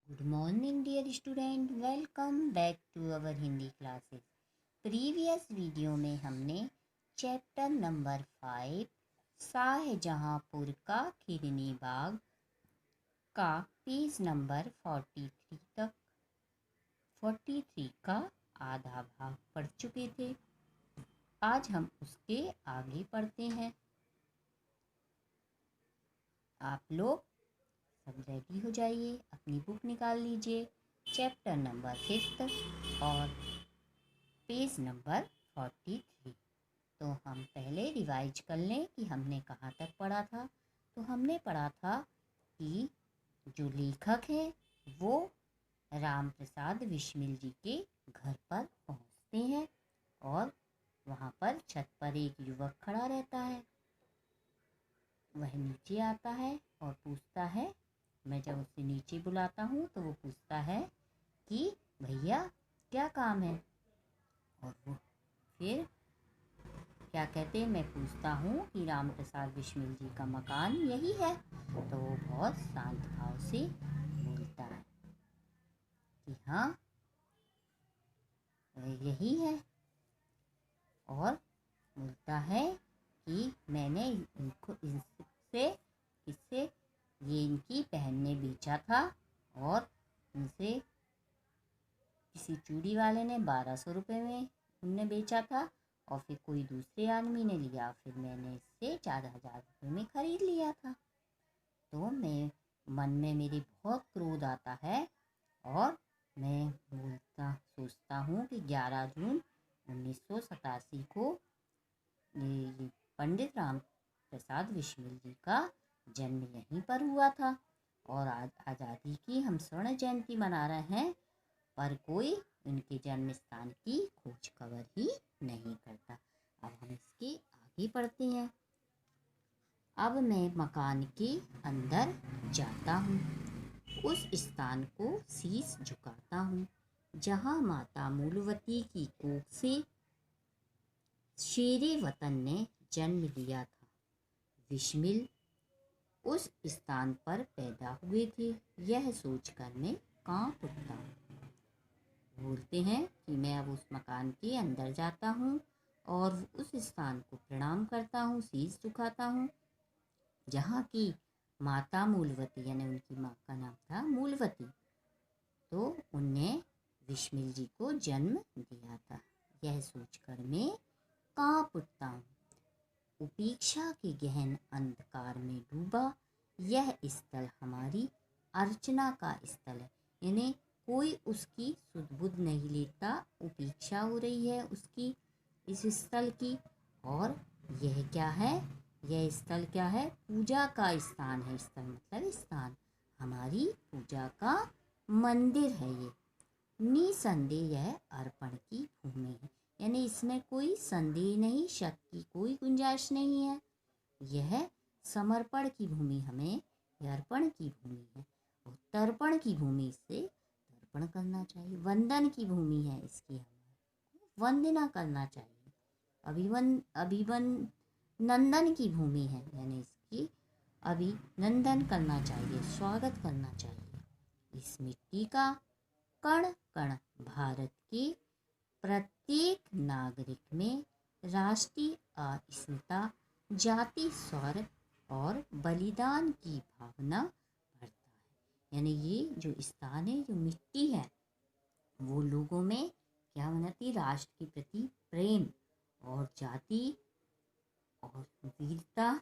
Good morning, dear student. Welcome back to our Hindi classes. Previous video में हमने chapter number 5 Shahjahanpur का खिरनी बाग का page number 43 का आधा भाग पढ़ चुके थे। आज हम उसके आगे पढ़ते हैं। आप लोग सब रेडी हो जाइए, अपनी बुक निकाल लीजिए। चैप्टर नंबर 5 और पेज नंबर 43। तो हम पहले रिवाइज कर लें कि हमने कहाँ तक पढ़ा था। तो हमने पढ़ा था कि जो लेखक है वो राम प्रसाद बिस्मिल जी के घर पर पहुँचते हैं और वहाँ पर छत पर एक युवक खड़ा रहता है। वह नीचे आता है और पूछता है, मैं जब उसे नीचे बुलाता हूँ तो वो पूछता है कि भैया क्या काम है। और वो फिर क्या कहते हैं, मैं पूछता हूँ कि राम प्रसाद बिस्मिल जी का मकान यही है। तो वो बहुत शांत भाव से बोलता है कि हाँ यही है, और बोलता है कि मैंने इनको इससे ये इनकी बहन ने बेचा था और इनसे किसी चूड़ी वाले ने 1200 रुपये में उनने बेचा था और फिर कोई दूसरे आदमी ने लिया, फिर मैंने इससे 4000 रुपये में ख़रीद लिया था। तो मैं मन में मेरे बहुत क्रोध आता है और मैं सोचता हूँ कि 11 जून 1987 को पंडित राम प्रसाद बिस्मिल जी का जन्म यहीं पर हुआ था और आज आज़ादी की हम स्वर्ण जयंती मना रहे हैं, पर कोई उनके जन्म स्थान की खोज खबर ही नहीं करता। अब हम इसके आगे पढ़ते हैं। अब मैं मकान के अंदर जाता हूँ, उस स्थान को शीश झुकाता हूँ जहाँ माता मूलवती की कोख से शेरे वतन ने जन्म लिया था। बिस्मिल उस स्थान पर पैदा हुए थे, यह सोचकर मैं कांप उठता हूँ। बोलते हैं कि मैं अब उस मकान के अंदर जाता हूँ और उस स्थान को प्रणाम करता हूँ, शीश झुकाता हूँ जहाँ की माता मूलवती, यानी उनकी माँ का नाम था मूलवती, तो उनने बिस्मिल जी को जन्म दिया था। यह सोचकर मैं कांप उठता हूँ। उपेक्षा के गहन अंधकार में डूबा यह स्थल हमारी अर्चना का स्थल है, यानी कोई उसकी सुध बुध नहीं लेता, उपेक्षा हो रही है उसकी इस स्थल की। और यह क्या है, यह स्थल क्या है, पूजा का स्थान है। स्थल मतलब स्थान, हमारी पूजा का मंदिर है। ये निसंदेह यह अर्पण की भूमि है, यानी इसमें कोई संदेह नहीं, शक की कोई गुंजाइश नहीं है। यह समर्पण की भूमि, हमें अर्पण की भूमि है और तर्पण की भूमि से तर्पण करना चाहिए। वंदन की भूमि है, इसकी हमें वंदना करना चाहिए। अभिनंदन की भूमि है, यानी इसकी अभिनंदन करना चाहिए, स्वागत करना चाहिए। इस मिट्टी का कण कण भारत के प्रत्येक नागरिक में राष्ट्रीय अस्मिता, जाति स्वर्ण और बलिदान की भावना भरता है। यानी ये जो स्थान है, जो मिट्टी है, वो लोगों में क्या बनाती, राष्ट्र के प्रति प्रेम और जाति और वीरता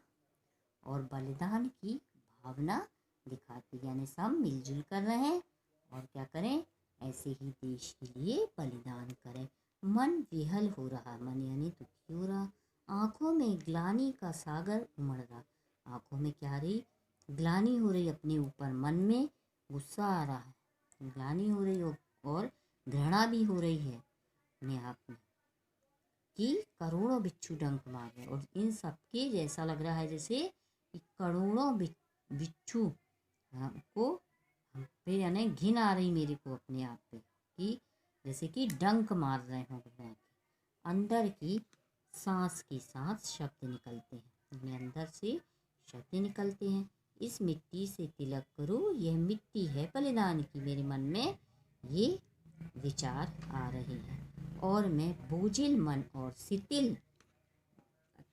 और बलिदान की भावना दिखाती है। यानी सब मिलजुल कर रहे हैं और क्या करें, ऐसे ही देश के लिए बलिदान करें। मन विहल हो रहा, मन यानी दुखी हो रहा, आंखों में ग्लानि का सागर उमड़ रहा। आंखों में क्या रही, ग्लानि हो रही, अपने ऊपर मन में गुस्सा आ रहा है, ग्लानि हो रही और घृणा भी हो रही है अपने आप में कि करोड़ों बिच्छू डंक मार रहे, और इन सबके जैसा लग रहा है जैसे कि करोड़ों बिच्छू को फिर, यानी घिन आ रही मेरे को अपने आप पे कि जैसे कि डंक मार रहे हों। अंदर की सांस के साथ शब्द निकलते हैं, अपने अंदर से शब्द निकलते हैं। इस मिट्टी से तिलक करो, यह मिट्टी है बलिदान की। मेरे मन में ये विचार आ रहे हैं और मैं बोझिल मन और शिथिल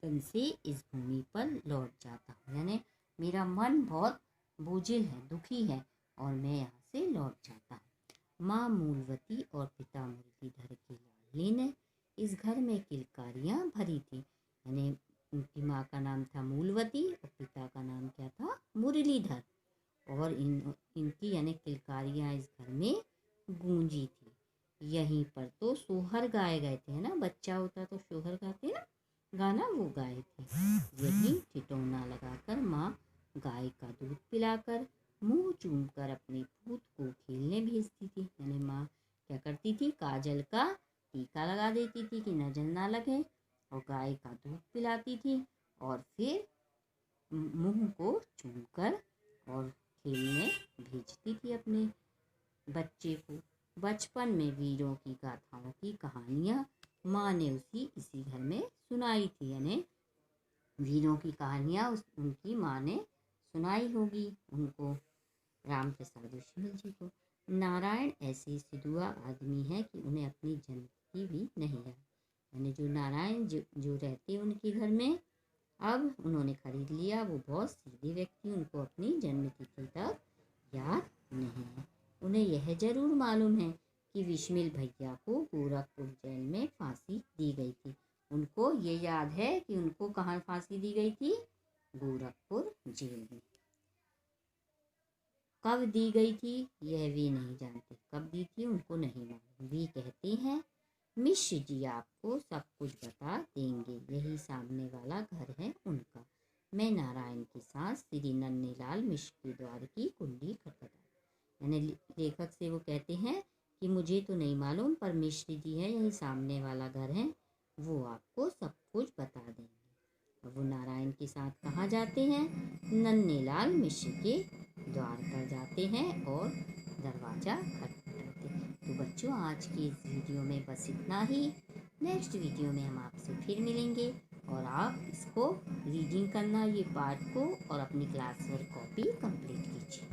तन से इस भूमि पर लौट जाता हूँ। यानी मेरा मन बहुत बोझिल है, दुखी है और मैं यहाँ से लौट जाता हूँ। माँ मूलवती और पिता मुरलीधर की लाडली ने इस घर में किलकारियाँ भरी थी। यानी उनकी माँ का नाम था मूलवती और पिता का नाम क्या था, मुरलीधर। और इनकी यानी किलकारियाँ इस घर में गूंजी थी। यहीं पर तो सोहर गाए गए थे, है ना, बच्चा होता तो सोहर गाते ना गाना, वो गाए थे। यही ठिठौना लगाकर माँ गाय का दूध पिलाकर मुंह चूमकर अपने पूत को खेलने भेजती थी। यानी माँ क्या करती थी, काजल का टीका लगा देती थी कि नजर ना लगे और गाय का दूध पिलाती थी और फिर मुंह को चूमकर और खेलने भेजती थी अपने बच्चे को। बचपन में वीरों की गाथाओं की कहानियाँ माँ ने इसी घर में सुनाई थी। यानी वीरों की कहानियाँ उनकी माँ ने सुनाई होगी उनको, राम प्रसाद बिस्मिल जी को। नारायण ऐसे सिद्धुआ आदमी है कि उन्हें अपनी जन्म की भी नहीं है। यानी जो नारायण जो रहते उनके घर में, अब उन्होंने खरीद लिया, वो बहुत सीधे व्यक्ति, उनको अपनी जन्म तिथि तक याद नहीं है। उन्हें यह जरूर मालूम है कि विस्मिल भैया को गोरखपुर जेल में फांसी दी गई थी। उनको ये याद है कि उनको कहाँ फांसी दी गई थी, गोरखपुर जेल में। कब दी गई थी यह वे नहीं जानते, कब दी थी उनको नहीं मालूम। वे कहते हैं मिश्र जी आपको सब कुछ बता देंगे, यही सामने वाला घर है उनका। मैं नारायण के साथ श्री नन्हेलाल मिश्र के द्वार की कुंडी खटखटाई। यानी लेखक से वो कहते हैं कि मुझे तो नहीं मालूम, पर मिश्र जी है, यही सामने वाला घर है, वो आपको सब कुछ बता देंगे। और वो नारायण के साथ कहाँ जाते हैं, नन्हेलाल मिश्र के द्वार पर जाते हैं और दरवाज़ा खटखटाते हैं। तो बच्चों आज की इस वीडियो में बस इतना ही। नेक्स्ट वीडियो में हम आपसे फिर मिलेंगे और आप इसको रीडिंग करना, ये पार्ट को, और अपनी क्लास वर्क कॉपी कंप्लीट कीजिए।